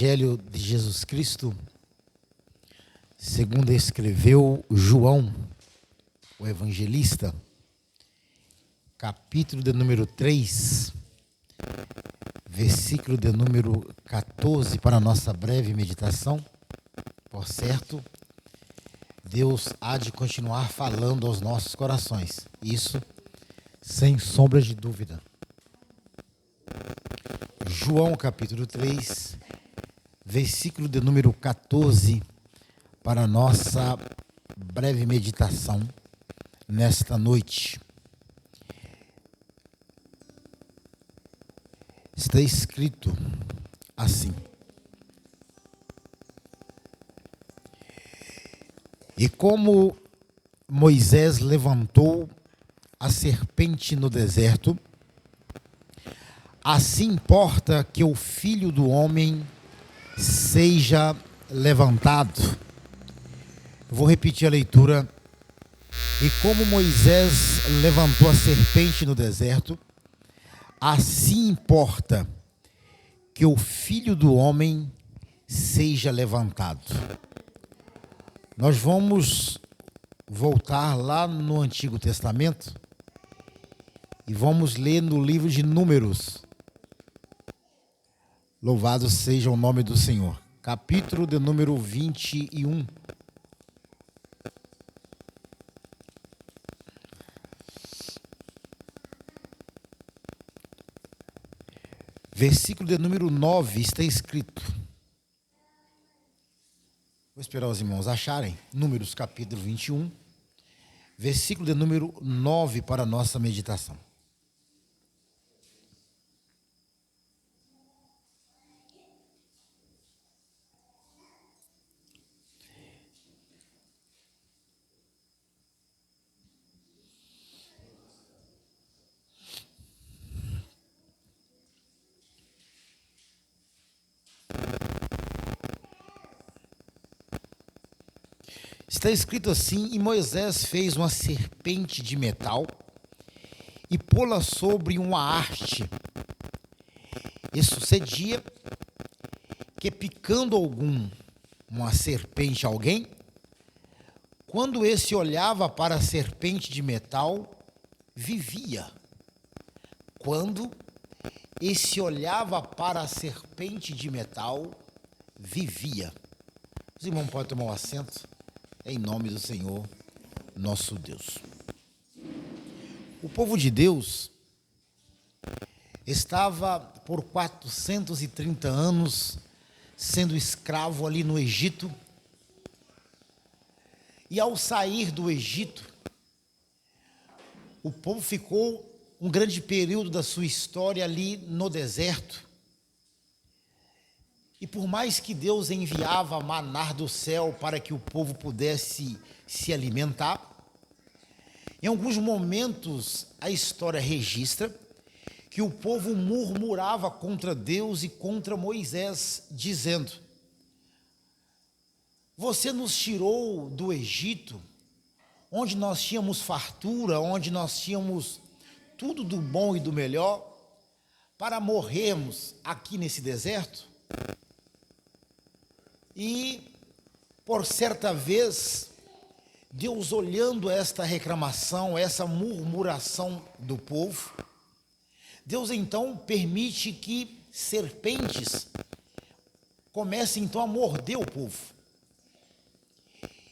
Evangelho de Jesus Cristo, segundo escreveu João, o evangelista, capítulo de número 3, versículo de número 14, para a nossa breve meditação. Por certo, Deus há de continuar falando aos nossos corações, isso sem sombra de dúvida. João capítulo 3, versículo de número 14, para a nossa breve meditação nesta noite. Está escrito assim: E como Moisés levantou a serpente no deserto, assim importa que o Filho do Homem seja levantado. Vou repetir a leitura. E como Moisés levantou a serpente no deserto, assim importa que o Filho do Homem seja levantado. Nós vamos voltar lá no Antigo Testamento e vamos ler no livro de Números. Louvado seja o nome do Senhor. Capítulo de número 21. Versículo de número 9 está escrito. Vou esperar os irmãos acharem. Números capítulo 21, versículo de número 9 para a nossa meditação. Está escrito assim: E Moisés fez uma serpente de metal e pô-la sobre uma haste. E sucedia que, picando uma serpente a alguém, quando esse olhava para a serpente de metal, vivia. Quando esse olhava para a serpente de metal, vivia. Os irmãos podem tomar um assento? Em nome do Senhor, nosso Deus. O povo de Deus estava por 430 anos sendo escravo ali no Egito. E ao sair do Egito, o povo ficou um grande período da sua história ali no deserto. E por mais que Deus enviava maná do céu para que o povo pudesse se alimentar, em alguns momentos a história registra que o povo murmurava contra Deus e contra Moisés, dizendo: Você nos tirou do Egito, onde nós tínhamos fartura, onde nós tínhamos tudo do bom e do melhor, para morrermos aqui nesse deserto? E, por certa vez, Deus, olhando esta reclamação, essa murmuração do povo, Deus então permite que serpentes comecem então a morder o povo.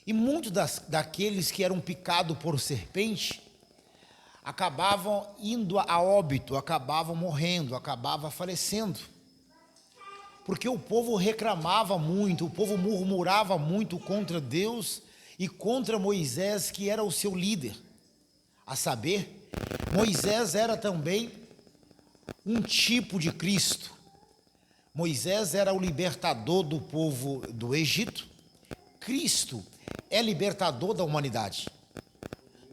E muitos daqueles que eram picados por serpente acabavam indo a óbito, acabavam morrendo, acabavam falecendo. Porque o povo reclamava muito, o povo murmurava muito contra Deus e contra Moisés, que era o seu líder. A saber, Moisés era também um tipo de Cristo. Moisés era o libertador do povo do Egito. Cristo é libertador da humanidade.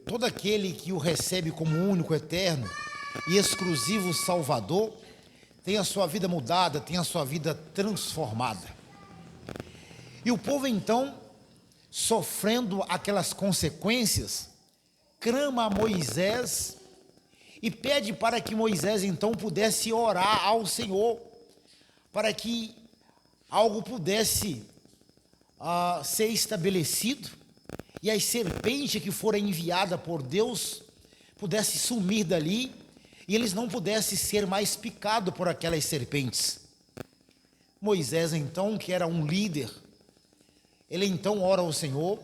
Todo aquele que o recebe como único, eterno e exclusivo Salvador tem a sua vida mudada, tem a sua vida transformada. E o povo então, sofrendo aquelas consequências, clama a Moisés e pede para que Moisés então pudesse orar ao Senhor, para que algo pudesse ser estabelecido e a serpente que fora enviada por Deus pudesse sumir dali e eles não pudessem ser mais picados por aquelas serpentes. Moisés, então, que era um líder, ele então ora ao Senhor,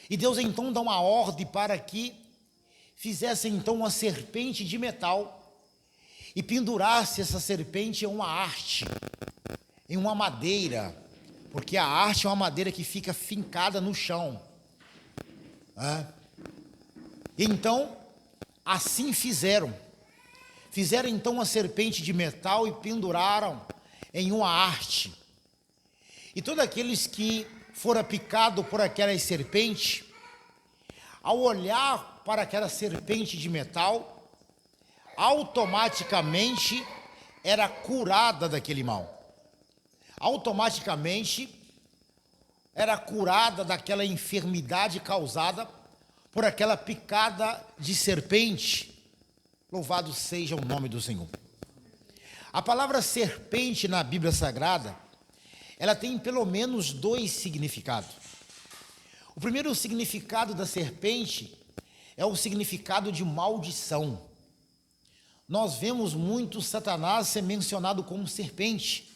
e Deus então dá uma ordem para que fizesse então uma serpente de metal e pendurasse essa serpente em uma haste, em uma madeira, porque a haste é uma madeira que fica fincada no chão. Então, assim fizeram então uma serpente de metal e penduraram em uma haste. E todos aqueles que foram picados por aquela serpente, ao olhar para aquela serpente de metal, automaticamente era curada daquele mal. Automaticamente era curada daquela enfermidade causada por aquela picada de serpente. Louvado seja o nome do Senhor. A palavra serpente na Bíblia Sagrada, ela tem pelo menos 2 significados. O primeiro significado da serpente é o significado de maldição. Nós vemos muito Satanás ser mencionado como serpente,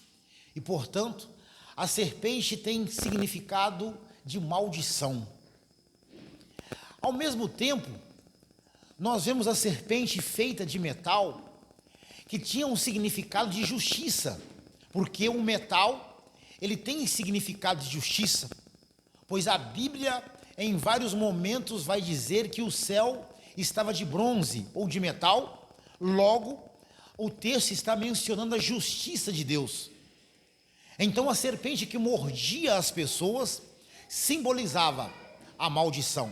e portanto, a serpente tem significado de maldição. Ao mesmo tempo, nós vemos a serpente feita de metal, que tinha um significado de justiça, porque o metal, ele tem significado de justiça, pois a Bíblia, em vários momentos, vai dizer que o céu estava de bronze ou de metal, logo, o texto está mencionando a justiça de Deus. Então, a serpente que mordia as pessoas simbolizava a maldição,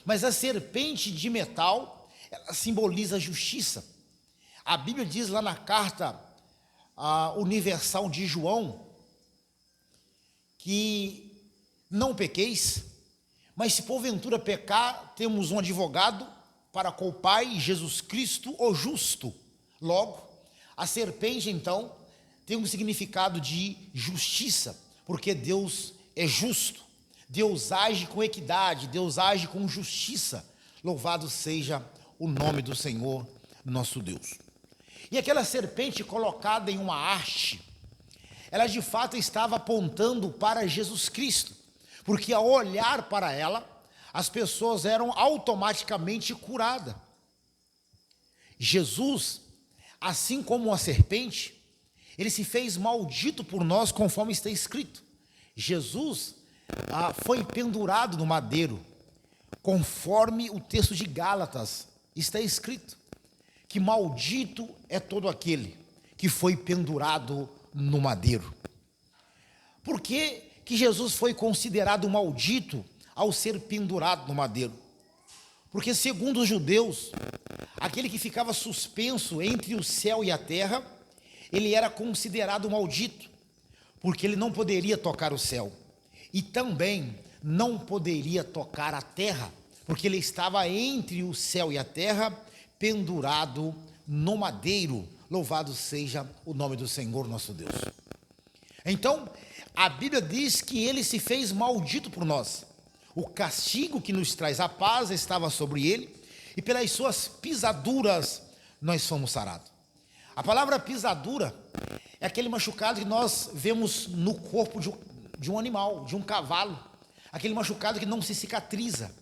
mas a serpente de metal, ela simboliza a justiça. A Bíblia diz lá na carta universal de João, que não pequeis, mas se porventura pecar, temos um advogado para com o Pai, Jesus Cristo, o justo. Logo, a serpente então tem um significado de justiça, porque Deus é justo, Deus age com equidade, Deus age com justiça. Louvado seja o nome do Senhor, nosso Deus. E aquela serpente colocada em uma haste, ela de fato estava apontando para Jesus Cristo, porque ao olhar para ela, as pessoas eram automaticamente curadas. Jesus, assim como a serpente, ele se fez maldito por nós, conforme está escrito. Jesus foi pendurado no madeiro, conforme o texto de Gálatas está escrito, que maldito é todo aquele que foi pendurado no madeiro. Por que Jesus foi considerado maldito ao ser pendurado no madeiro? Porque, segundo os judeus, aquele que ficava suspenso entre o céu e a terra, ele era considerado maldito, porque ele não poderia tocar o céu, e também não poderia tocar a terra, porque ele estava entre o céu e a terra, pendurado no madeiro. Louvado seja o nome do Senhor nosso Deus. Então, a Bíblia diz que ele se fez maldito por nós. O castigo que nos traz a paz estava sobre ele, e pelas suas pisaduras nós fomos sarados. A palavra pisadura é aquele machucado que nós vemos no corpo de um animal, de um cavalo, aquele machucado que não se cicatriza.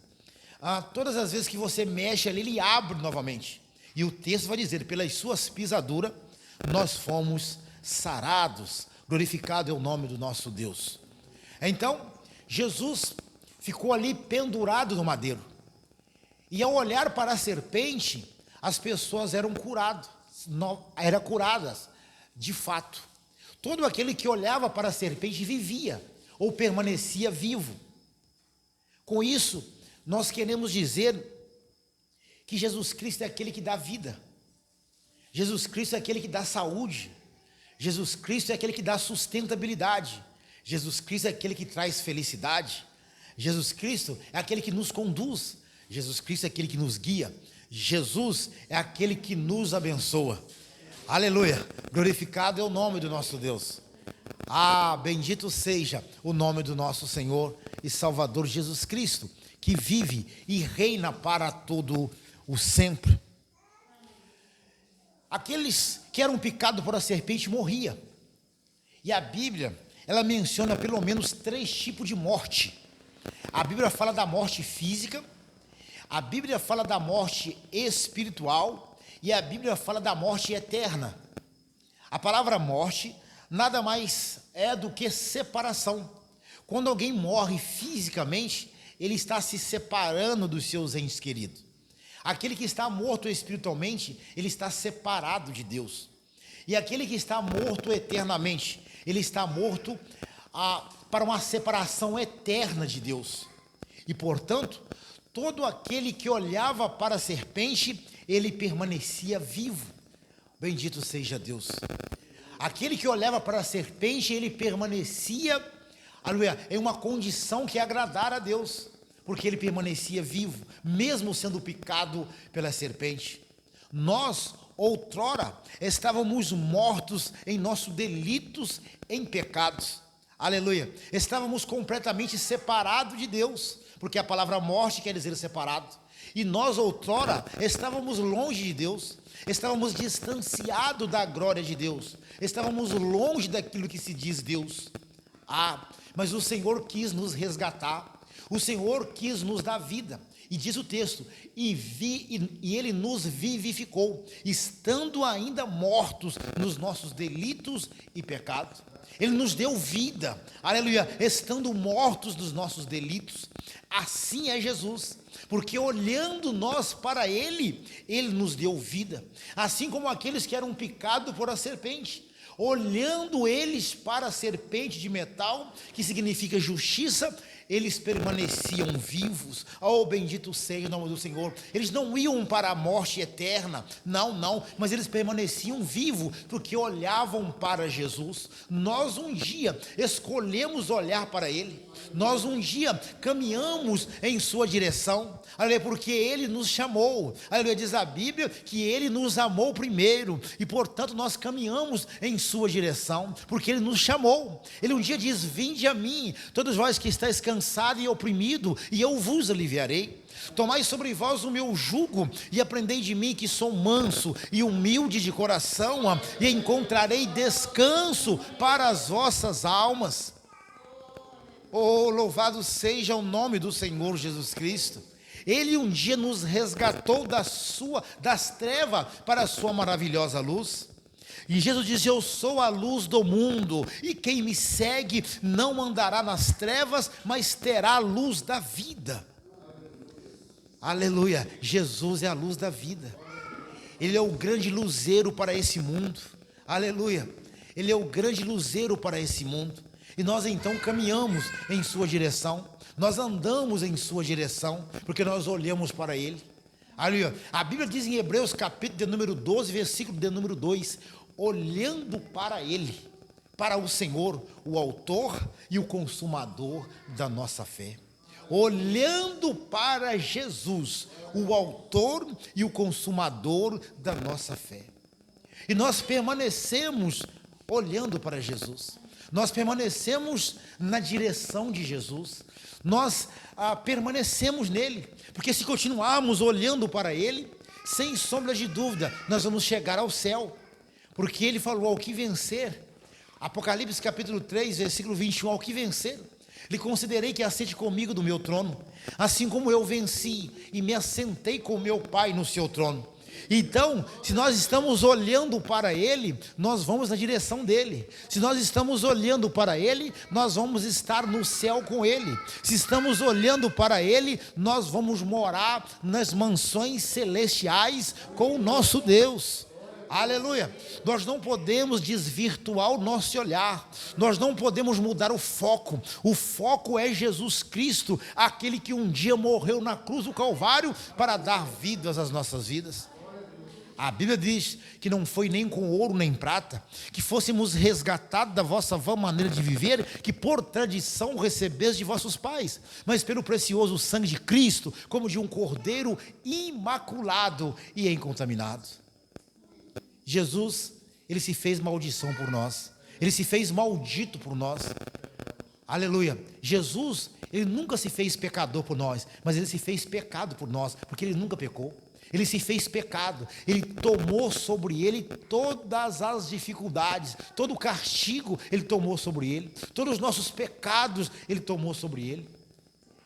Todas as vezes que você mexe ali, ele abre novamente. E o texto vai dizer, pelas suas pisaduras, nós fomos sarados. Glorificado é o nome do nosso Deus. Então, Jesus ficou ali pendurado no madeiro. E ao olhar para a serpente, as pessoas eram curadas, de fato. Todo aquele que olhava para a serpente vivia, ou permanecia vivo. Com isso, nós queremos dizer que Jesus Cristo é aquele que dá vida, Jesus Cristo é aquele que dá saúde, Jesus Cristo é aquele que dá sustentabilidade, Jesus Cristo é aquele que traz felicidade, Jesus Cristo é aquele que nos conduz, Jesus Cristo é aquele que nos guia, Jesus é aquele que nos abençoa. Aleluia, glorificado é o nome do nosso Deus. Ah, bendito seja o nome do nosso Senhor e Salvador Jesus Cristo, que vive e reina para todo o sempre. Aqueles que eram picados por a serpente morriam. E a Bíblia, ela menciona pelo menos 3 tipos de morte. A Bíblia fala da morte física, a Bíblia fala da morte espiritual e a Bíblia fala da morte eterna. A palavra morte nada mais é do que separação. Quando alguém morre fisicamente, ele está se separando dos seus entes queridos. Aquele que está morto espiritualmente, ele está separado de Deus. E aquele que está morto eternamente, ele está morto para uma separação eterna de Deus. E, portanto, todo aquele que olhava para a serpente, ele permanecia vivo. Bendito seja Deus. Aquele que olhava para a serpente, ele permanecia, aleluia, em uma condição que agradara a Deus, porque ele permanecia vivo, mesmo sendo picado pela serpente. Nós, outrora, estávamos mortos em nossos delitos, em pecados, aleluia, estávamos completamente separados de Deus, porque a palavra morte quer dizer separado, e nós, outrora, estávamos longe de Deus, estávamos distanciados da glória de Deus, estávamos longe daquilo que se diz Deus. Mas o Senhor quis nos resgatar, o Senhor quis nos dar vida, e diz o texto, e Ele nos vivificou, estando ainda mortos nos nossos delitos e pecados. Ele nos deu vida, aleluia, estando mortos dos nossos delitos. Assim é Jesus, porque olhando nós para Ele, Ele nos deu vida, assim como aqueles que eram picados por a serpente, olhando eles para a serpente de metal, que significa justiça, eles permaneciam vivos. Oh, bendito seja o nome do Senhor. Eles não iam para a morte eterna, não, mas eles permaneciam vivos, porque olhavam para Jesus. Nós um dia escolhemos olhar para Ele, nós um dia caminhamos em sua direção, aleluia, porque Ele nos chamou, aleluia, diz a Bíblia que Ele nos amou primeiro, e portanto nós caminhamos em sua direção, porque Ele nos chamou. Ele um dia diz, vinde a mim, todos vós que estáis cansado e oprimido, e eu vos aliviarei. Tomai sobre vós o meu jugo, e aprendei de mim, que sou manso e humilde de coração, e encontrarei descanso para as vossas almas. Oh, louvado seja o nome do Senhor Jesus Cristo. Ele um dia nos resgatou das trevas para a sua maravilhosa luz. E Jesus diz, eu sou a luz do mundo, e quem me segue não andará nas trevas, mas terá a luz da vida. Aleluia, Jesus é a luz da vida. Ele é o grande luzeiro para esse mundo. Aleluia, Ele é o grande luzeiro para esse mundo. E nós então caminhamos em sua direção, nós andamos em sua direção, porque nós olhamos para Ele. Aleluia. A Bíblia diz em Hebreus capítulo de número 12, versículo de número 2, olhando para Ele, para o Senhor, o autor e o consumador da nossa fé. Olhando para Jesus, o autor e o consumador da nossa fé. E nós permanecemos olhando para Jesus. Nós permanecemos na direção de Jesus, nós permanecemos nele, porque se continuarmos olhando para ele, sem sombra de dúvida, nós vamos chegar ao céu, porque ele falou, ao que vencer, Apocalipse capítulo 3, versículo 21, ao que vencer, lhe considerei que assente comigo do meu trono, assim como eu venci e me assentei com meu Pai no seu trono. Então, se nós estamos olhando para Ele, nós vamos na direção dEle. Se nós estamos olhando para Ele, nós vamos estar no céu com Ele. Se estamos olhando para Ele, nós vamos morar nas mansões celestiais com o nosso Deus. Aleluia, nós não podemos desvirtuar o nosso olhar, nós não podemos mudar o foco é Jesus Cristo, aquele que um dia morreu na cruz do Calvário para dar vidas às nossas vidas. A Bíblia diz que não foi nem com ouro nem prata, que fôssemos resgatados da vossa vã maneira de viver, que por tradição recebeste de vossos pais, mas pelo precioso sangue de Cristo, como de um cordeiro imaculado e incontaminado. Jesus, Ele se fez maldição por nós, Ele se fez maldito por nós. Aleluia. Jesus, ele nunca se fez pecador por nós, mas ele se fez pecado por nós, porque ele nunca pecou. Ele se fez pecado, ele tomou sobre ele todas as dificuldades, todo o castigo ele tomou sobre ele, todos os nossos pecados ele tomou sobre ele.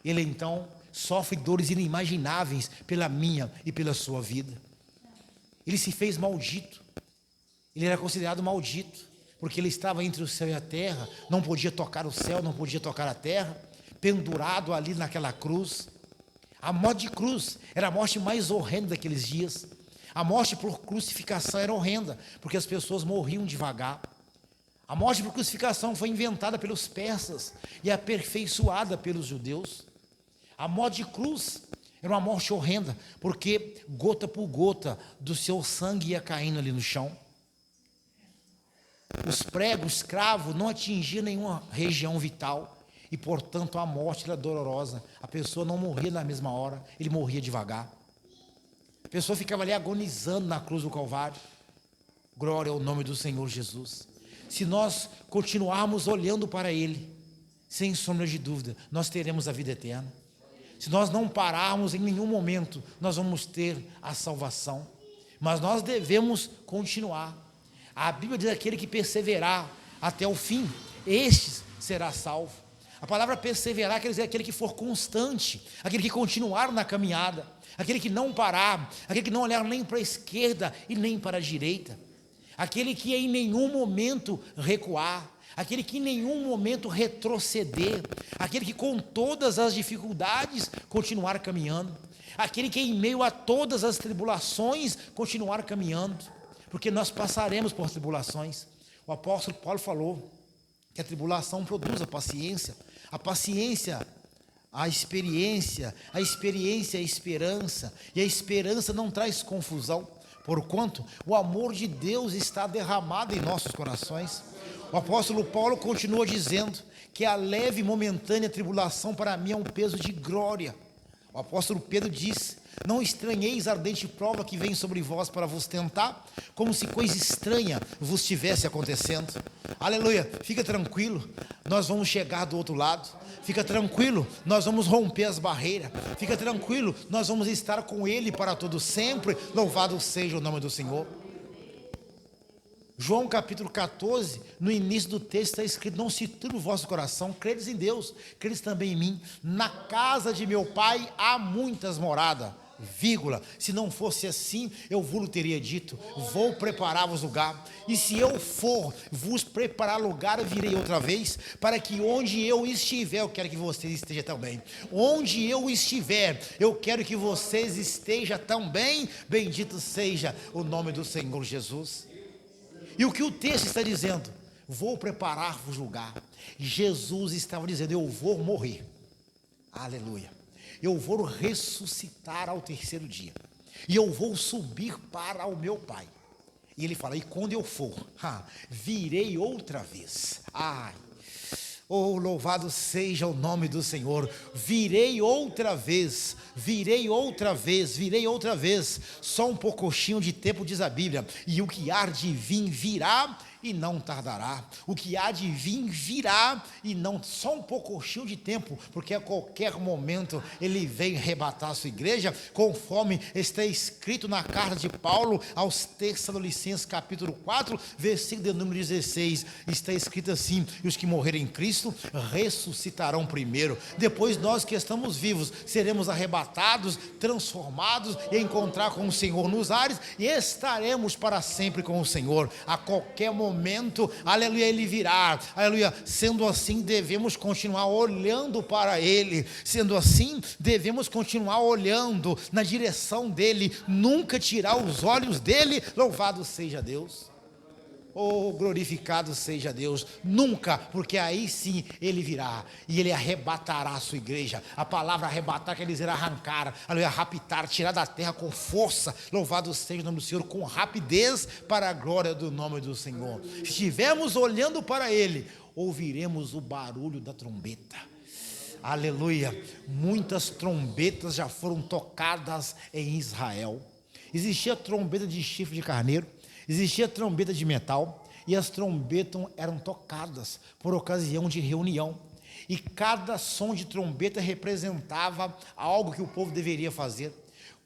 Ele então sofre dores inimagináveis pela minha e pela sua vida. Ele se fez maldito, ele era considerado maldito, porque ele estava entre o céu e a terra, não podia tocar o céu, não podia tocar a terra, pendurado ali naquela cruz. A morte de cruz era a morte mais horrenda daqueles dias. A morte por crucificação era horrenda, porque as pessoas morriam devagar. A morte por crucificação foi inventada pelos persas e aperfeiçoada pelos judeus. A morte de cruz era uma morte horrenda, porque gota por gota do seu sangue ia caindo ali no chão. Os pregos, cravos, não atingiam nenhuma região vital. E portanto a morte era dolorosa. A pessoa não morria na mesma hora, ele morria devagar. A pessoa ficava ali agonizando na cruz do Calvário. Glória ao nome do Senhor Jesus. Se nós continuarmos olhando para Ele, sem sombra de dúvida, nós teremos a vida eterna. Se nós não pararmos em nenhum momento, nós vamos ter a salvação. Mas nós devemos continuar. A Bíblia diz: aquele que perseverar até o fim, este será salvo. A palavra perseverar quer dizer aquele que for constante, aquele que continuar na caminhada, aquele que não parar, aquele que não olhar nem para a esquerda e nem para a direita, aquele que em nenhum momento recuar, aquele que em nenhum momento retroceder, aquele que com todas as dificuldades continuar caminhando, aquele que em meio a todas as tribulações continuar caminhando, porque nós passaremos por tribulações. O apóstolo Paulo falou que a tribulação produz a paciência a experiência, a esperança, e a esperança não traz confusão, porquanto o amor de Deus está derramado em nossos corações. O apóstolo Paulo continua dizendo que a leve e momentânea tribulação para mim é um peso de glória. O apóstolo Pedro diz: não estranheis a ardente prova que vem sobre vós para vos tentar, como se coisa estranha vos estivesse acontecendo. Aleluia, fica tranquilo, nós vamos chegar do outro lado. Fica tranquilo, nós vamos romper as barreiras. Fica tranquilo, nós vamos estar com Ele para todo sempre. Louvado seja o nome do Senhor. João capítulo 14, no início do texto está escrito: não se turbe o vosso coração, credes em Deus, credes também em mim. Na casa de meu pai há muitas moradas, vírgula, se não fosse assim, eu vos teria dito: vou preparar-vos lugar, e se eu for vos preparar lugar, eu virei outra vez, para que onde eu estiver, eu quero que vocês estejam também. Onde eu estiver, eu quero que vocês estejam também. Bendito seja o nome do Senhor Jesus. E o que o texto está dizendo? Vou preparar-vos lugar. Jesus estava dizendo: eu vou morrer, aleluia, eu vou ressuscitar ao terceiro dia, e eu vou subir para o meu Pai. E ele fala: e quando eu for, virei outra vez. Ai, oh, louvado seja o nome do Senhor. Virei outra vez, virei outra vez, virei outra vez. Só um pouquinho de tempo, diz a Bíblia, e o que há de vir virá e não tardará. O que há de vir virá e não, só um pouquinho de tempo, porque a qualquer momento ele vem arrebatar a sua igreja, conforme está escrito na carta de Paulo aos Tessalonicenses capítulo 4, versículo de número 16, está escrito assim: e os que morrerem em Cristo ressuscitarão primeiro, depois nós que estamos vivos seremos arrebatados, transformados e encontrar com o Senhor nos ares, e estaremos para sempre com o Senhor. A qualquer momento, aleluia, ele virá, aleluia. Sendo assim, devemos continuar olhando para ele, sendo assim, devemos continuar olhando na direção dele, nunca tirar os olhos dele. Louvado seja Deus, oh, glorificado seja Deus, nunca, porque aí sim ele virá e ele arrebatará a sua igreja. A palavra arrebatar quer dizer arrancar, aleluia, raptar, tirar da terra com força. Louvado seja o nome do Senhor, com rapidez, para a glória do nome do Senhor. Se estivermos olhando para ele, ouviremos o barulho da trombeta. Aleluia, muitas trombetas já foram tocadas em Israel. Existia trombeta de chifre de carneiro, existia trombeta de metal, e as trombetas eram tocadas por ocasião de reunião. E cada som de trombeta representava algo que o povo deveria fazer.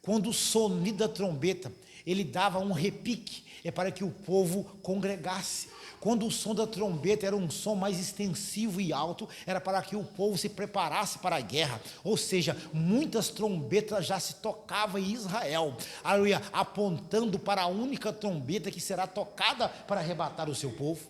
Quando o sonido da trombeta, ele dava um repique, é para que o povo congregasse. Quando o som da trombeta era um som mais extensivo e alto, era para que o povo se preparasse para a guerra. Ou seja, muitas trombetas já se tocavam em Israel, aleluia, apontando para a única trombeta que será tocada para arrebatar o seu povo.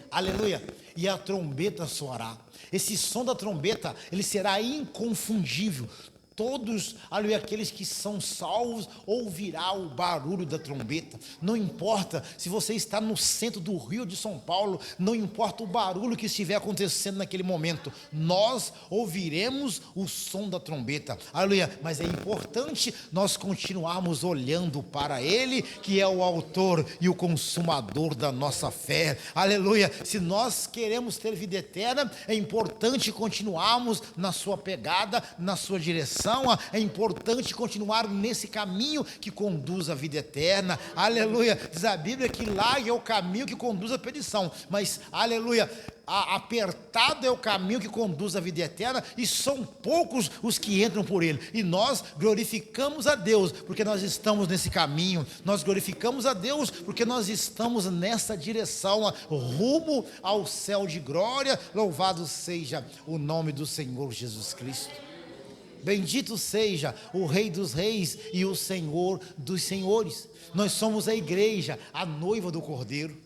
Aleluia. E a trombeta soará. Esse som da trombeta, ele será inconfundível. Todos, aleluia, aqueles que são salvos ouvirão o barulho da trombeta. Não importa se você está no centro do Rio de São Paulo, não importa o barulho que estiver acontecendo naquele momento, nós ouviremos o som da trombeta, aleluia. Mas é importante nós continuarmos olhando para Ele, que é o autor e o consumador da nossa fé, aleluia. Se nós queremos ter vida eterna, é importante continuarmos na sua pegada, na sua direção. É importante continuar nesse caminho que conduz à vida eterna, aleluia. Diz a Bíblia que largo é o caminho que conduz à perdição, mas, aleluia, apertado é o caminho que conduz à vida eterna, e são poucos os que entram por ele, e nós glorificamos a Deus, porque nós estamos nesse caminho, nós glorificamos a Deus, porque nós estamos nessa direção, rumo ao céu de glória. Louvado seja o nome do Senhor Jesus Cristo. Bendito seja o Rei dos Reis e o Senhor dos Senhores. Nós somos a igreja, a noiva do Cordeiro.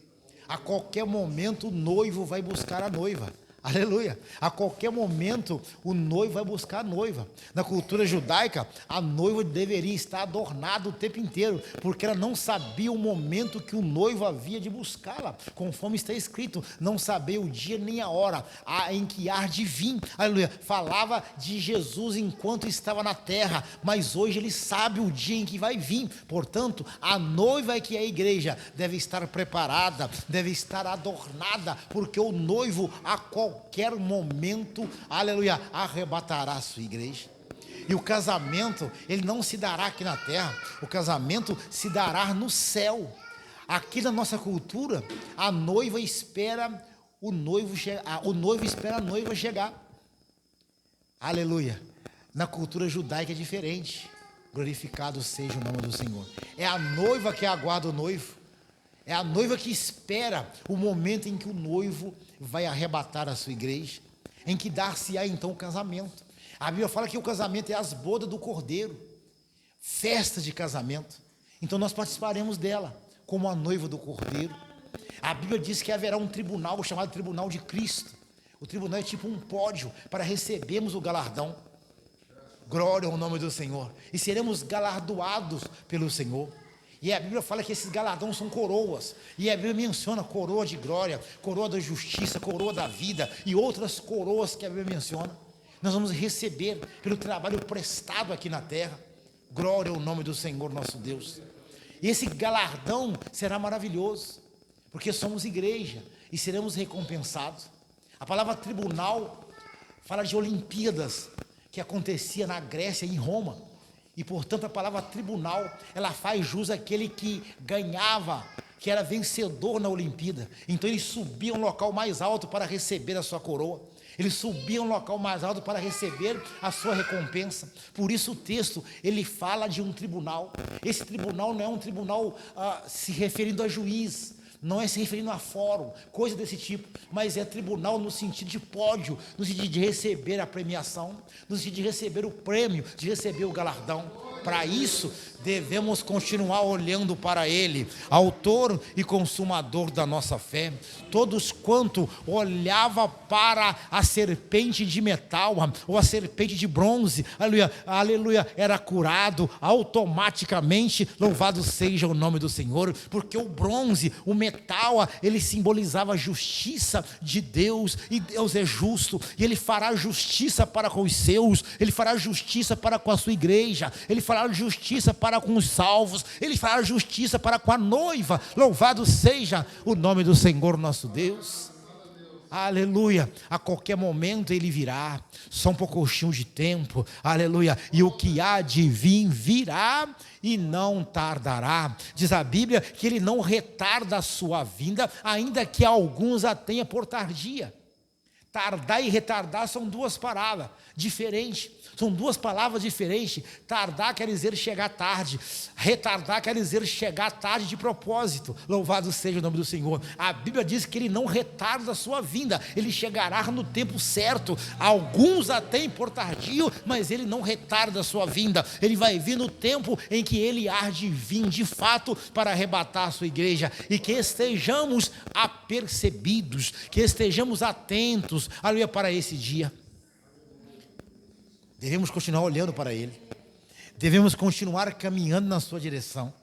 A qualquer momento o noivo vai buscar a noiva. Aleluia. A qualquer momento o noivo vai buscar a noiva. Na cultura judaica, a noiva deveria estar adornada o tempo inteiro, porque ela não sabia o momento que o noivo havia de buscá-la, conforme está escrito, não sabia o dia nem a hora em que há de vir. Aleluia. Falava de Jesus enquanto estava na terra, mas hoje ele sabe o dia em que vai vir. Portanto, a noiva, que é a igreja, deve estar preparada, deve estar adornada, porque o noivo a qualquer momento, aleluia, arrebatará a sua igreja. E o casamento, ele não se dará aqui na terra, o casamento se dará no céu. Aqui na nossa cultura, a noiva espera o noivo espera a noiva chegar. Aleluia. Na cultura judaica é diferente. Glorificado seja o nome do Senhor. É a noiva que aguarda o noivo. É a noiva que espera o momento em que o noivo vai arrebatar a sua igreja, em que dar-se-á então o casamento. A Bíblia fala que o casamento é as bodas do Cordeiro, festa de casamento. Então nós participaremos dela como a noiva do Cordeiro. A Bíblia diz que haverá um tribunal chamado Tribunal de Cristo. O tribunal é tipo um pódio para recebermos o galardão. Glória ao nome do Senhor. E seremos galardoados pelo Senhor. E a Bíblia fala que esses galardões são coroas. E a Bíblia menciona coroa de glória, coroa da justiça, coroa da vida e outras coroas que a Bíblia menciona. Nós vamos receber pelo trabalho prestado aqui na terra. Glória ao nome do Senhor nosso Deus. E esse galardão será maravilhoso, porque somos igreja e seremos recompensados. A palavra tribunal fala de Olimpíadas que acontecia na Grécia e em Roma. E portanto a palavra tribunal, ela faz jus àquele que ganhava, que era vencedor na Olimpíada. Então ele subia a um local mais alto para receber a sua coroa. Ele subia a um local mais alto para receber a sua recompensa. Por isso o texto, ele fala de um tribunal. Esse tribunal não é um tribunal se referindo a juiz, não é se referindo a fórum, coisa desse tipo, mas é tribunal no sentido de pódio, no sentido de receber a premiação, no sentido de receber o prêmio, de receber o galardão. Para isso, devemos continuar olhando para Ele, autor e consumador da nossa fé. Todos quanto olhava para a serpente de metal ou a serpente de bronze, aleluia, aleluia, era curado automaticamente. Louvado seja o nome do Senhor, porque o bronze, o metal, ele simbolizava a justiça de Deus, e Deus é justo, e Ele fará justiça para com os seus, Ele fará justiça para com a sua igreja, Ele fará justiça para com os salvos, Ele fará justiça para com a noiva. Louvado seja o nome do Senhor nosso Deus. aleluia, a qualquer momento ele virá, só um pouquinho de tempo, aleluia, e o que há de vir, virá e não tardará. Diz a Bíblia que ele não retarda a sua vinda, ainda que alguns a tenha por tardia. Tardar e retardar são duas palavras diferentes. São duas palavras diferentes. Tardar quer dizer chegar tarde. Retardar quer dizer chegar tarde de propósito. Louvado seja o nome do Senhor. A Bíblia diz que ele não retarda a sua vinda. Ele chegará no tempo certo. Alguns a têm por tardio, mas ele não retarda a sua vinda. Ele vai vir no tempo em que ele há de vir de fato para arrebatar a sua igreja. E que estejamos apercebidos, que estejamos atentos, aleluia, para esse dia. Devemos continuar olhando para Ele, devemos continuar caminhando na sua direção,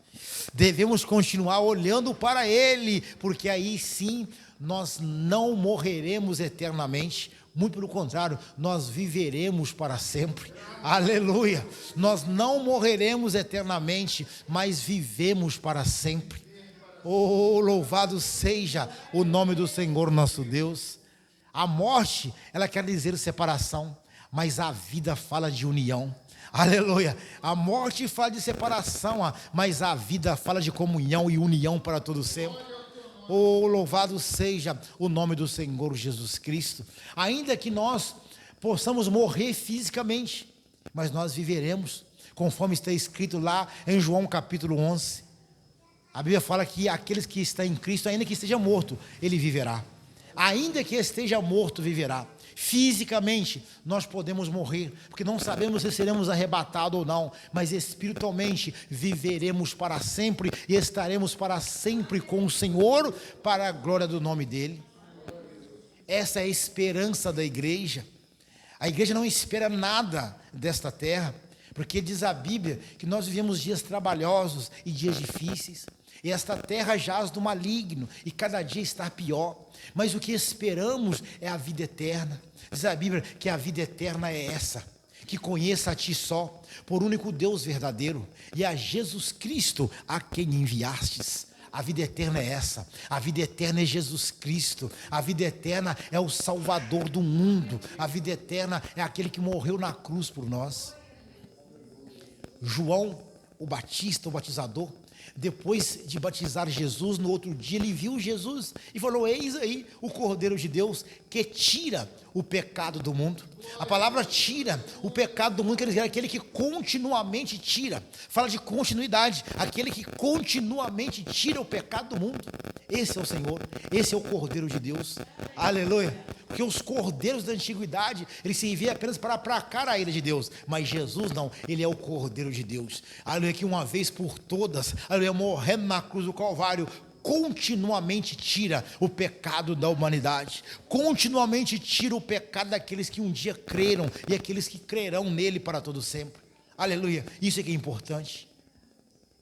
devemos continuar olhando para Ele, porque aí sim nós não morreremos eternamente, muito pelo contrário, nós viveremos para sempre, aleluia, nós não morreremos eternamente, mas vivemos para sempre. Oh, louvado seja o nome do Senhor nosso Deus. A morte, ela quer dizer separação, mas a vida fala de união, aleluia. A morte fala de separação, mas a vida fala de comunhão e união para todo sempre. Oh, louvado seja o nome do Senhor Jesus Cristo. Ainda que nós possamos morrer fisicamente, mas nós viveremos, conforme está escrito lá em João capítulo 11. A Bíblia fala que aqueles que estão em Cristo, ainda que esteja morto, ele viverá. Ainda que esteja morto, viverá. Fisicamente, nós podemos morrer, porque não sabemos se seremos arrebatados ou não, mas espiritualmente viveremos para sempre e estaremos para sempre com o Senhor, para a glória do nome dEle. Essa é a esperança da igreja. A igreja não espera nada desta terra, porque diz a Bíblia que nós vivemos dias trabalhosos e dias difíceis. E esta terra jaz do maligno, e cada dia está pior. Mas o que esperamos é a vida eterna. Diz a Bíblia que a vida eterna é essa: que conheça a Ti só, por único Deus verdadeiro, e a Jesus Cristo a quem enviastes. A vida eterna é essa. A vida eterna é Jesus Cristo. A vida eterna é o Salvador do mundo. A vida eterna é aquele que morreu na cruz por nós. João, o Batista, o batizador, depois de batizar Jesus, no outro dia ele viu Jesus e falou: eis aí o Cordeiro de Deus que tira o pecado do mundo. A palavra tira o pecado do mundo quer dizer aquele que continuamente tira, fala de continuidade, aquele que continuamente tira o pecado do mundo. Esse é o Senhor, esse é o Cordeiro de Deus, aleluia. Porque os cordeiros da antiguidade, eles serviam apenas para aplacar a ira de Deus, mas Jesus não, ele é o Cordeiro de Deus, aleluia, que uma vez por todas, aleluia, morrendo na cruz do Calvário, continuamente tira o pecado da humanidade, continuamente tira o pecado daqueles que um dia creram e aqueles que crerão nele para todo sempre, aleluia. Isso é que é importante,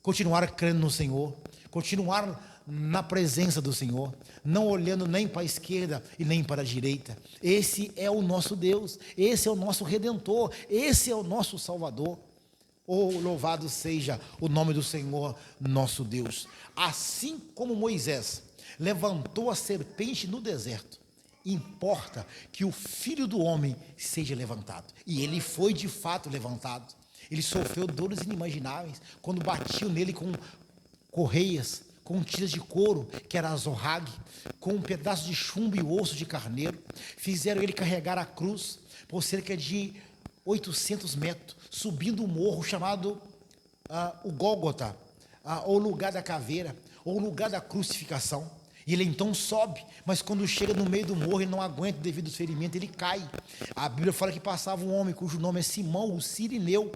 continuar crendo no Senhor, continuar na presença do Senhor, não olhando nem para a esquerda e nem para a direita. Esse é o nosso Deus, esse é o nosso Redentor, esse é o nosso Salvador. Oh, louvado seja o nome do Senhor nosso Deus. Assim como Moisés levantou a serpente no deserto, importa que o Filho do Homem seja levantado. E ele foi de fato levantado. Ele sofreu dores inimagináveis quando batiam nele com correias, com tiras de couro, que era a zorrague, com um pedaço de chumbo e osso de carneiro. Fizeram ele carregar a cruz por cerca de 800 metros, subindo um morro chamado o Gólgota, ou lugar da caveira, ou lugar da crucificação. E ele então sobe, mas quando chega no meio do morro, ele não aguenta devido ao ferimento, ele cai. A Bíblia fala que passava um homem cujo nome é Simão, o Cirineu,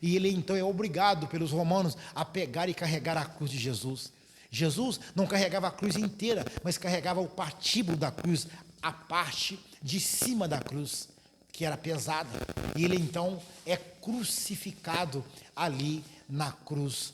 e ele então é obrigado pelos romanos a pegar e carregar a cruz de Jesus. Jesus não carregava a cruz inteira, mas carregava o patíbulo da cruz, a parte de cima da cruz, que era pesada. E ele então é crucificado ali na cruz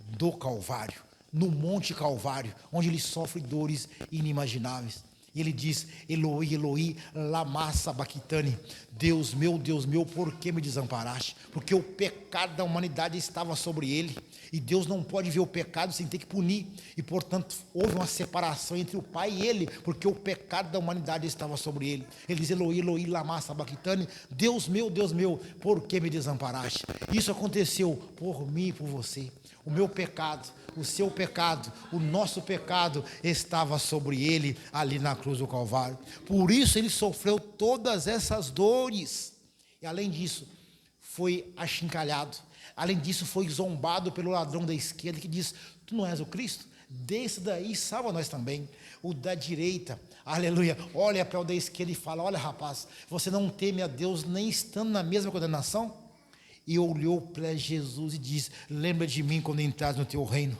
do Calvário, no Monte Calvário, onde ele sofre dores inimagináveis. E ele diz: Eloi, Eloi, lama sabachthani. Deus meu, por que me desamparaste? Porque o pecado da humanidade estava sobre ele, e Deus não pode ver o pecado sem ter que punir, e portanto houve uma separação entre o Pai e ele, porque o pecado da humanidade estava sobre ele. Ele diz: Eloi, Eloi, lama sabachthani. Deus meu, por que me desamparaste? Isso aconteceu por mim e por você. O meu pecado, o seu pecado, o nosso pecado estava sobre ele ali na cruz do Calvário. Por isso ele sofreu todas essas dores. E além disso, foi achincalhado. Além disso, foi zombado pelo ladrão da esquerda, que diz: tu não és o Cristo? Desse daí salva nós também. O da direita, aleluia, olha para o da esquerda e fala: olha, rapaz, você não teme a Deus nem estando na mesma condenação? E olhou para Jesus e disse: lembra de mim quando entrares no teu reino.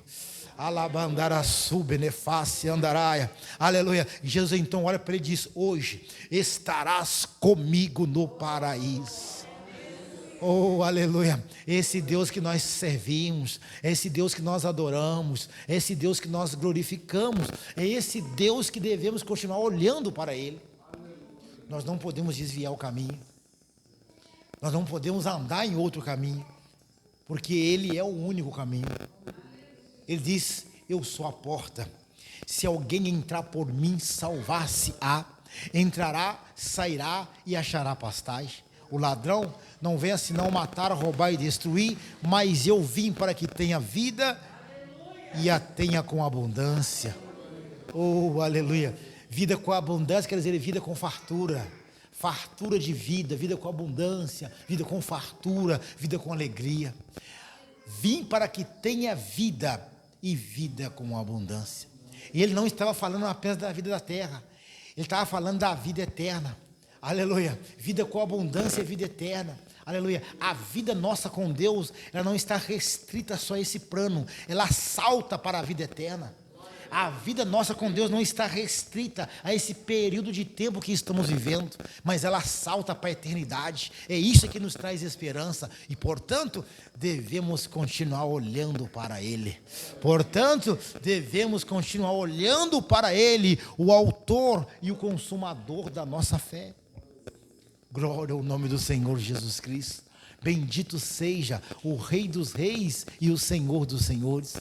Alabandaraçu, beneface, andaraia, aleluia. Jesus então olha para ele e diz: hoje estarás comigo no paraíso. Oh, aleluia. Esse Deus que nós servimos, esse Deus que nós adoramos, esse Deus que nós glorificamos, é esse Deus que devemos continuar olhando para ele. Nós não podemos desviar o caminho. Nós não podemos andar em outro caminho, porque ele é o único caminho. Ele diz: eu sou a porta. Se alguém entrar por mim, salvar-se-á. Entrará, sairá e achará pastagem. O ladrão não vem senão matar, roubar e destruir, mas eu vim para que tenha vida e a tenha com abundância. Oh, aleluia. Vida com abundância quer dizer vida com fartura. Fartura de vida, vida com abundância, vida com fartura, vida com alegria. Vim para que tenha vida e vida com abundância. E ele não estava falando apenas da vida da terra, ele estava falando da vida eterna. Aleluia. Vida com abundância e vida eterna. Aleluia. A vida nossa com Deus, ela não está restrita só a esse plano, ela salta para a vida eterna. A vida nossa com Deus não está restrita a esse período de tempo que estamos vivendo, mas ela salta para a eternidade. É isso que nos traz esperança e, portanto, devemos continuar olhando para Ele. Portanto, devemos continuar olhando para Ele, o autor e o consumador da nossa fé. Glória ao nome do Senhor Jesus Cristo. Bendito seja o Rei dos Reis e o Senhor dos Senhores.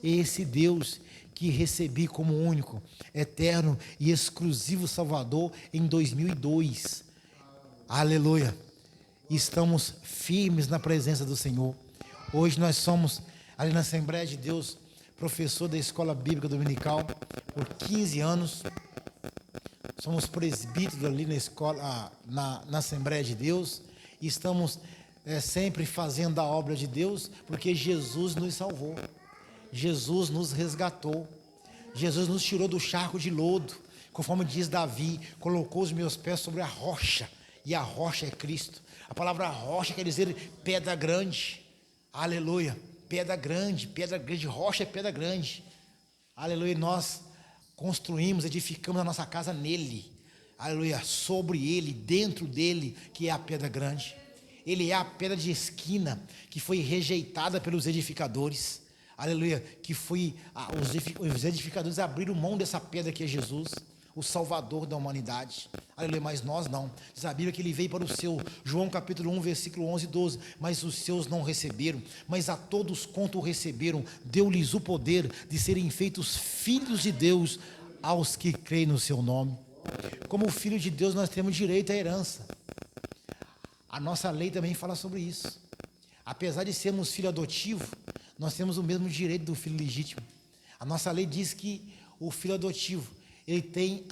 Esse Deus que recebi como único, eterno e exclusivo Salvador em 2002. Aleluia. Estamos firmes na presença do Senhor. Hoje nós somos, ali na Assembleia de Deus, professor da Escola Bíblica Dominical por 15 anos. Somos presbíteros ali na escola, na Assembleia de Deus. E estamos sempre fazendo a obra de Deus, porque Jesus nos salvou. Jesus nos resgatou, Jesus nos tirou do charco de lodo, conforme diz Davi: colocou os meus pés sobre a rocha, e a rocha é Cristo. A palavra rocha quer dizer pedra grande, aleluia, pedra grande, rocha é pedra grande, aleluia. Nós construímos, edificamos a nossa casa nele, aleluia, sobre ele, dentro dele, que é a pedra grande. Ele é a pedra de esquina, que foi rejeitada pelos edificadores. Aleluia, que foi, os edificadores abriram mão dessa pedra que é Jesus, o Salvador da humanidade. Aleluia, mas nós não. Diz a Bíblia que ele veio para o seu, João capítulo 1, versículo 11 e 12, mas os seus não receberam, mas a todos quanto o receberam, deu-lhes o poder de serem feitos filhos de Deus aos que creem no seu nome. Como filho de Deus, nós temos direito à herança. A nossa lei também fala sobre isso. Apesar de sermos filho adotivo, nós temos o mesmo direito do filho legítimo. A nossa lei diz que o filho adotivo, ele tem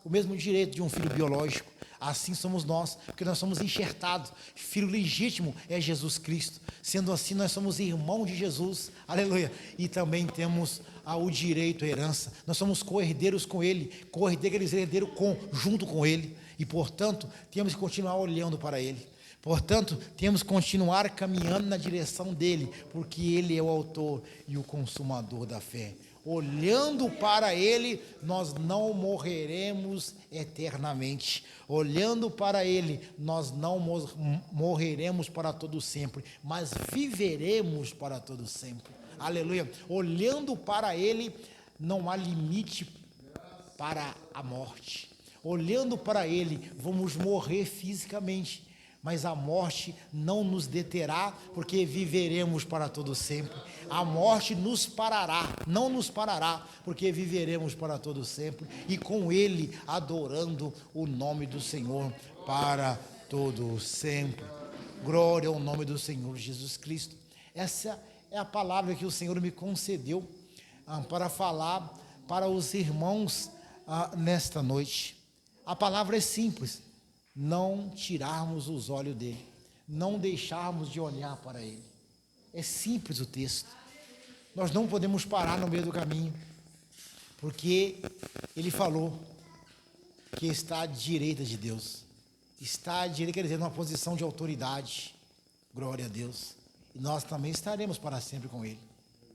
o mesmo direito de um filho biológico. Assim somos nós, porque nós somos enxertados. Filho legítimo é Jesus Cristo. Sendo assim, nós somos irmãos de Jesus. Aleluia. E também temos o direito à herança. Nós somos co-herdeiros com Ele. Co-herdeiros, herdeiro junto com Ele. E, portanto, temos que continuar olhando para Ele. Portanto, temos que continuar caminhando na direção dele, porque ele é o autor e o consumador da fé. Olhando para ele, nós não morreremos eternamente. Olhando para ele, nós não morreremos para todo sempre, mas viveremos para todo sempre. Aleluia. Olhando para ele, não há limite para a morte. Olhando para Ele, vamos morrer fisicamente, mas a morte não nos deterá, porque viveremos para todo sempre. A morte nos parará, não nos parará, porque viveremos para todo sempre, e com Ele adorando o nome do Senhor para todo sempre. Glória ao nome do Senhor Jesus Cristo. Essa é a palavra que o Senhor me concedeu para falar para os irmãos nesta noite. A palavra é simples: não tirarmos os olhos dele, não deixarmos de olhar para ele. É simples o texto. Nós não podemos parar no meio do caminho, porque ele falou que está à direita de Deus. Está à direita, quer dizer, numa posição de autoridade. Glória a Deus. E nós também estaremos para sempre com ele,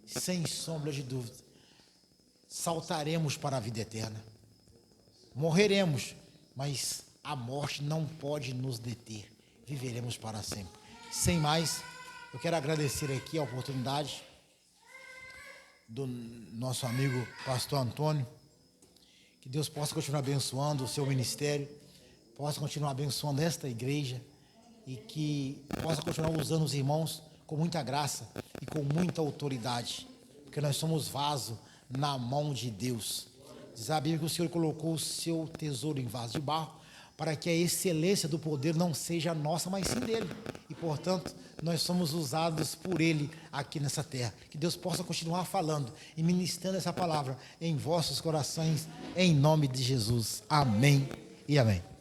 sem sombra de dúvida. Saltaremos para a vida eterna. Morreremos, mas a morte não pode nos deter. Viveremos para sempre. Sem mais, eu quero agradecer aqui a oportunidade do nosso amigo pastor Antônio. Que Deus possa continuar abençoando o seu ministério, possa continuar abençoando esta igreja e que possa continuar usando os irmãos com muita graça e com muita autoridade, porque nós somos vaso na mão de Deus. Diz a Bíblia que o Senhor colocou o seu tesouro em vaso de barro, para que a excelência do poder não seja nossa, mas sim dele. E, portanto, nós somos usados por ele aqui nessa terra. Que Deus possa continuar falando e ministrando essa palavra em vossos corações, em nome de Jesus. Amém e amém.